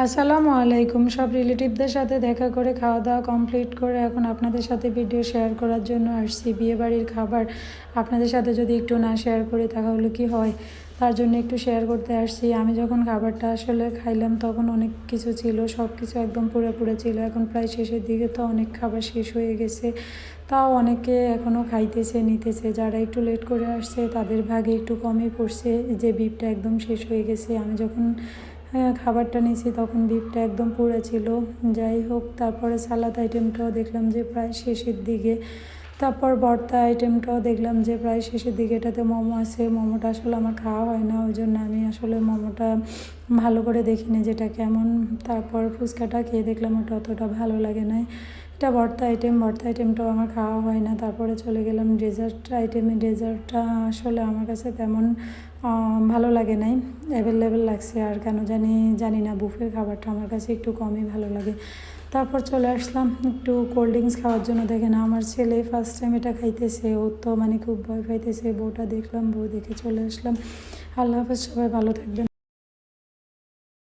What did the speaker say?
আসসালামু আলাইকুম। সব রিলেটিভদের সাথে দেখা করে খাওয়া দাওয়া কমপ্লিট করে এখন আপনাদের সাথে ভিডিও শেয়ার করার জন্য আসছি। বিয়েবাড়ির খাবার আপনাদের সাথে যদি একটু না শেয়ার করি তাহলে কি হয়, তার জন্য একটু শেয়ার করতে আসছি। আমি যখন খাবারটা আসলে খাইলাম তখন অনেক কিছু ছিল, সব কিছু একদম পুরো ছিল। এখন প্রায় শেষের দিকে তো অনেক খাবার শেষ হয়ে গেছে, তাও অনেকে এখনও খাইতেছে নিতেছে। যারা একটু লেট করে আসছে তাদের ভাগে একটু কমই পড়ছে, যে বিফটা একদম শেষ হয়ে গেছে। আমি যখন খাবারটা নিয়েছি তখন বিফটা একদম পুরো ছিল। যাই হোক, তারপরে সালাদ আইটেমটাও দেখলাম যে প্রায় শেষের দিকে। তারপর ভর্তা আইটেমটাও দেখলাম যে প্রায় শেষের দিকে। এটাতে মোমো আছে, মোমোটা আসলে আমার খাওয়া হয় না, ওই জন্য আমি আসলে মোমোটা ভালো করে দেখিনি যেটা কেমন। তারপর ফুচকাটা খেয়ে দেখলাম ওটা অতটা ভালো লাগে নাই। এটা ভর্তা আইটেমটাও আমার খাওয়া হয় না। তারপরে চলে গেলাম ডেজার্ট আইটেমে। ডেজার্টটা আসলে আমার কাছে তেমন ভালো লাগে নাই, অ্যাভেলেবেল লাগছে। আর কেন জানি না, বুফের খাবারটা আমার কাছে একটু কমই ভালো লাগে। তারপর চলে আসলাম একটু কোল্ড ড্রিঙ্কস খাওয়ার জন্য। দেখেন আমার ছেলে ফার্স্ট টাইম এটা খাইতেছে, ও তো খুব ভয় পাইতেছে। বউটা দেখলাম, বউ দেখে চলে আসলাম। আল্লাহ হাফেজ, সবাই ভালো থাকবেন।